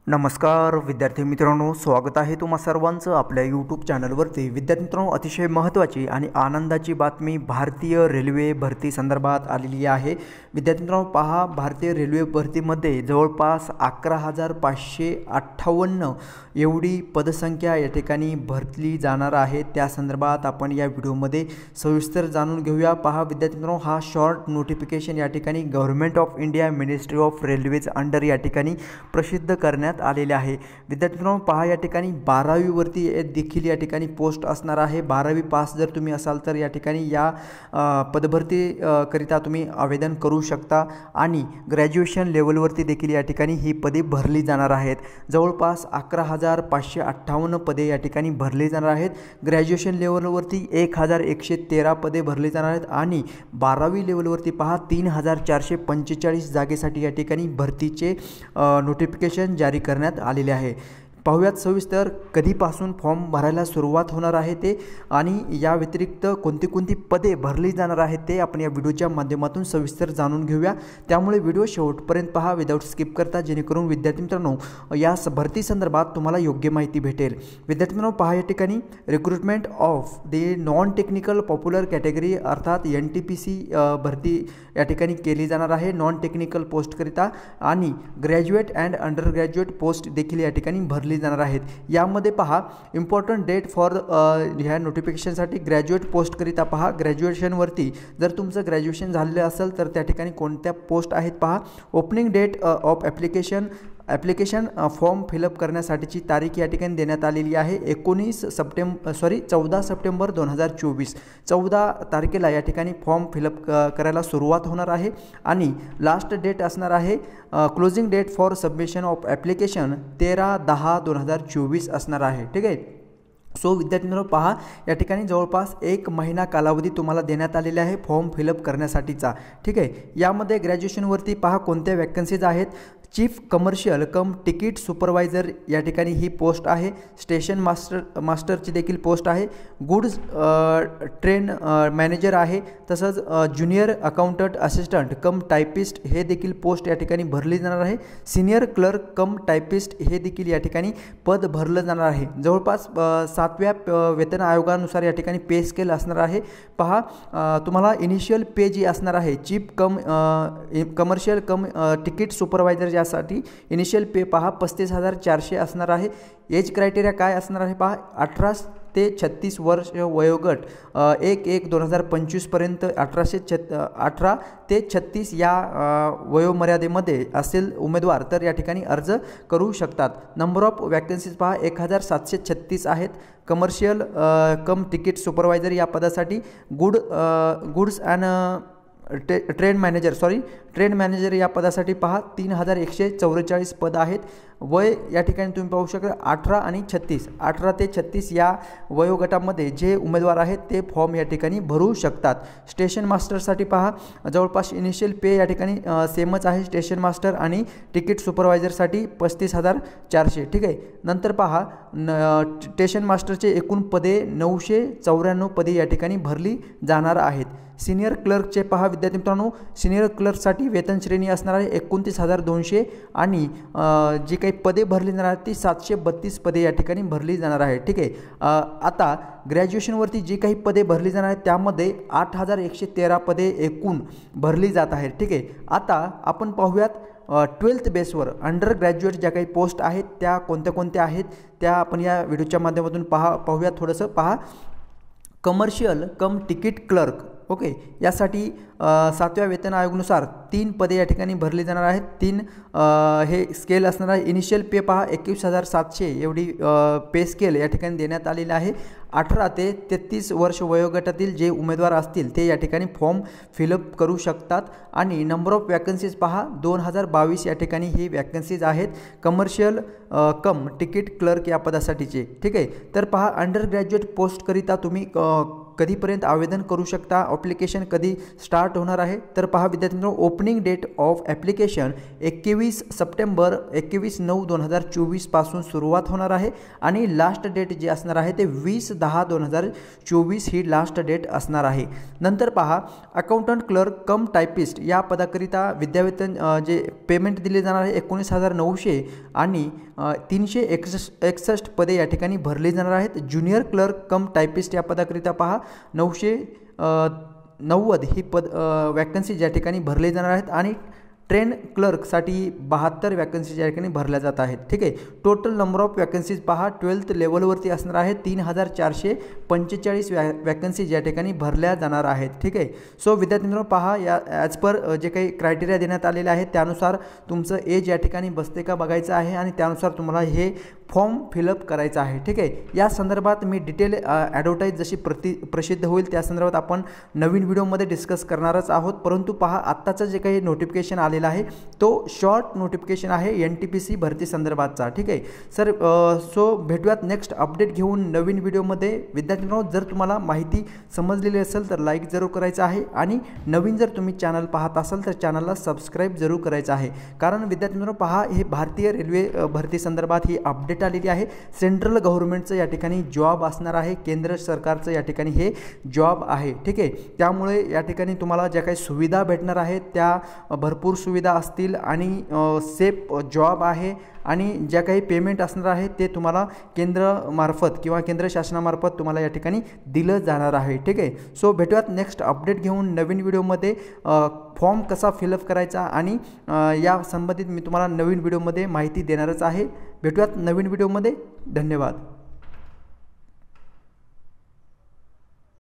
नमस्कार विद्यार्थी मित्रांनो, स्वागत आहे तुम्हा सर्वांचं आपल्या यूट्यूब चॅनलवरती। विद्यार्थी मित्रांनो, अतिशय महत्त्वाची आणि आनंदाची बातमी भारतीय रेल्वे भरती संदर्भात आलेली आहे। विद्यार्थी मित्रांनो पहा, भारतीय रेल्वे भरतीमध्ये जवळपास 11,558 एवढी पदसंख्या या ठिकाणी भरली जाणार आहे। त्या संदर्भात आपण या व्हिडिओमध्ये सविस्तर जाणून घेऊया। पहा विद्यार्थी मित्रांनो, हा शॉर्ट नोटिफिकेशन या ठिकाणी government of India ministry of railways under या ठिकाणी प्रसिद्ध करण्यात आलेले आहे। विद्यार्थी मित्रांनो पहा, या ठिकाणी 12वी वरती देखील या ठिकाणी पोस्ट असणार आहे। 12वी पास जर तुम्ही असाल तर या ठिकाणी या पदभरती करिता तुम्ही आवेदन करू शकता आणि ग्रॅज्युएशन लेवलवरती देखील या ठिकाणी ही पदे भरली जाणार आहेत। जवळपास 11,558 पदे या ठिकाणी भरली जाणार आहेत। ग्रॅज्युएशन लेवलवरती 1,113 पदे भरली जाणार आहेत आणि 12वी लेवलवरती पहा 3,445 जागेसाठी या ठिकाणी भरतीचे नोटिफिकेशन जारी करण्यात आलेले आहे। पाहूयात सविस्तर कधीपासून फॉर्म भरायला सुरुवात होणार आहे ते आणि या व्यतिरिक्त कोणती कोणती पदे भरली जाणार आहेत ते आपण या व्हिडिओच्या माध्यमातून सविस्तर जाणून घेऊया। त्यामुळे व्हिडिओ शेवटपर्यंत पहा विदाउट स्किप करता, जेणेकरून विद्यार्थी मित्रांनो या भरती संदर्भात तुम्हाला योग्य माहिती भेटेल। विद्यार्थी मित्रांनो पहा, या ठिकाणी recruitment of the non technical popular category अर्थात NTPC भरती या ठिकाणी केली जाणार आहे नॉन टेक्निकल पोस्टकरिता आणि graduate and under graduate post देखील या ठिकाणी भरली जाणार आहेत। यामध्ये पहा इम्पॉर्टंट डेट फॉर ह्या नोटिफिकेशनसाठी ग्रॅज्युएट पोस्ट करिता पहा, ग्रॅज्युएशनवरती जर तुमचं ग्रॅज्युएशन झालेलं असेल तर त्या ठिकाणी कोणत्या पोस्ट आहेत पहा। Opening date of application form fill up करण्यासाठीची तारीख या ठिकाणी देण्यात आलेली आहे 14 सप्टेंबर 2024। 14 तारखेला या ठिकाणी फॉर्म फिलअप करायला सुरुवात होणार आहे आणि लास्ट डेट असणार आहे closing date for submission of application 13/10/2024 असणार आहे। ठीक आहे। सो विद्यार्थी मित्रांनो पहा, या ठिकाणी जवळपास 1 महिना कालावधी तुम्हाला देण्यात आलेला आहे फॉर्म फिलअप करण्यासाठीचा। ठीक आहे। यामध्ये ग्रॅज्युएशनवरती पहा कोणत्या वॅकन्सीज आहेत। चीफ कमर्शियल कम तिकीट सुपरवायझर या ठिकाणी ही पोस्ट आहे। स्टेशन मास्टरची देखील पोस्ट आहे। गुड्स ट्रेन मॅनेजर आहे। तसंच ज्युनियर अकाउंटंट असिस्टंट कम टायपिस्ट हे देखील पोस्ट या ठिकाणी भरली जाणार आहे। सिनियर क्लर्क कम टायपिस्ट हे देखील या ठिकाणी पद भरलं जाणार आहे। जवळपास 7व्या वेतन आयोगानुसार या ठिकाणी पे स्केल असणार आहे। पहा तुम्हाला इनिशियल पे जी असणार आहे चीफ कमर्शियल कम तिकीट सुपरवायझर साठी इनिशियल पे पहा 35,400 असणार आहे। एज क्रायटेरिया काय असणार आहे पहा, 18 ते 36 वर्ष वयोगट 1/1/2025 पर्यंत 18 ते 36 या वयोमर्यादेमध्ये असेल उमेदवार तर या ठिकाणी अर्ज करू शकतात। नंबर ऑफ वॅकन्सीज पहा 1,736 आहेत। कमर्शियल कम तिकीट सुपरवायझर या पदासाठी गुड्स अँड ट्रेन मॅनेजर या पदासाठी पहा 3,144 पद आहेत। वय या ठिकाणी तुम्ही पाहू शकता 18 ते 36 या वयोगटामध्ये जे उमेदवार आहेत ते फॉर्म या ठिकाणी भरू शकतात। स्टेशन मास्टरसाठी पहा जवळपास इनिशियल पे या ठिकाणी सेमच आहे स्टेशन मास्टर आणि तिकीट सुपरवायझरसाठी 35,400। ठीक आहे। नंतर पहा स्टेशन मास्टरचे एकूण पदे 994 पदे या ठिकाणी भरली जाणार आहेत। सिनियर क्लर्कचे पहा विद्यार्थी मित्रांनो, सिनियर क्लर्कसाठी वेतन श्रेणी असणार आहे 29,200 आणि जी काही पदे भरली जाणार आहेत ती 732 पदे या ठिकाणी भरली जाणार आहे। ठीक आहे। आता ग्रॅज्युएशनवरती जी काही पदे भरली जाणार आहेत त्यामध्ये 8,113 पदे एकूण भरली जात आहेत। ठीक आहे। आता आपण पाहूयात 12th बेसवर अंडर ग्रॅज्युएट ज्या काही पोस्ट आहेत त्या कोणत्या कोणत्या आहेत त्या आपण या व्हिडिओच्या माध्यमातून पाहूयात थोडंसं। पहा कमर्शियल कम तिकीट क्लर्क ओके, यासाठी 7व्या वेतन आयोगानुसार 3 पदे या ठिकाणी भरली जाणार आहेत। 3 हे स्केल असणार आहे। इनिशियल पे पहा 21,700 एवढी पे स्केल या ठिकाणी देण्यात आलेली आहे। 18 ते 33 वर्ष वयोगटातील जे उमेदवार असतील ते या ठिकाणी फॉर्म फिलअप करू शकतात आणि नंबर ऑफ वॅकन्सीज पहा 2022 या ठिकाणी ही वॅकन्सीज आहेत कमर्शियल कम तिकीट क्लर्क या पदासाठीचे। ठीक आहे। तर पहा अंडर ग्रॅज्युएट पोस्टकरिता तुम्ही कधीपर्यंत आवेदन करू शकता, ॲप्लिकेशन कधी स्टार्ट होणार आहे तर पहा विद्यार्थी मित्रांनो, opening date of application 21 September 21/9/2024 पासून सुरुवात होणार आहे आणि लास्ट डेट जे असणार आहे ते 20/10/2024 ही लास्ट डेट असणार आहे। नंतर पहा अकाउंटंट क्लर्क कम टायपिस्ट या पदाकरिता विद्यावेतन जे पेमेंट दिले जाणार आहे 19,900 आणि 361 पदे या ठिकाणी भरली जाणार आहेत। ज्युनियर क्लर्क कम टायपिस्ट या पदाकरिता पहा 990 ही वॅकन्सी ज्या ठिकाणी भरले जाणार आहेत आणि ट्रेन क्लर्कसाठी 72 वॅकन्सी या ठिकाणी भरल्या जात आहेत। ठीक आहे, टोटल नंबर ऑफ वॅकन्सीज पहा 12th लेवलवरती असणार आहे 3445 वॅकन्सी या ठिकाणी भरल्या जाणार आहेत। ठीक आहे, सो विद्यार्थी मित्रांनो पहा या ॲज पर जे काही क्रायटेरिया देण्यात आलेले आहेत त्यानुसार तुमचं एज या ठिकाणी बसते का बघायचं आहे आणि त्यानुसार तुम्हाला हे फॉर्म फिलअप करायचा आहे। ठीक आहे, या संदर्भात मी डिटेल ॲडव्हर्टाईज जशी प्रसिद्ध होईल त्या संदर्भात आपण नवीन व्हिडिओमध्ये डिस्कस करणारच आहोत। परंतु पहा आत्ताचं जे काही नोटिफिकेशन आलेलं आहे तो शॉर्ट नोटिफिकेशन आहे NTPC भरती संदर्भातचा। ठीक आहे सर, सो भेटूयात नेक्स्ट अपडेट घेऊन नवीन व्हिडिओमध्ये। विद्यार्थी मित्रांनो, जर तुम्हाला माहिती समजलेली असेल तर लाईक जरूर करायचं आहे आणि नवीन जर तुम्ही चॅनल पाहत असाल तर चॅनलला सबस्क्राईब जरूर करायचं आहे, कारण विद्यार्थी मित्रांनो पहा हे भारतीय रेल्वे भरती संदर्भात ही अपडेट आलेली आहे। सेंट्रल गव्हर्नमेंटचं या ठिकाणी जॉब असणार आहे, केंद्र सरकारचं या ठिकाणी हे जॉब आहे। ठीक आहे, त्यामुळे या ठिकाणी तुम्हाला ज्या काही सुविधा भेटणार आहेत त्या भरपूर सुविधा असतील आणि सेफ जॉब आहे आणि ज्या काही पेमेंट असणार आहे ते तुम्हाला केंद्रामार्फत किंवा केंद्र शासनामार्फत तुम्हाला या ठिकाणी दिलं जाणार आहे। ठीक आहे, सो भेटूयात नेक्स्ट अपडेट घेऊन नवीन व्हिडिओमध्ये। फॉर्म कसा फिलअप करायचा आणि या संबंधित मी तुम्हाला नवीन व्हिडिओमध्ये माहिती देणारच आहे। भेटूयात नवीन व्हिडिओमध्ये, धन्यवाद।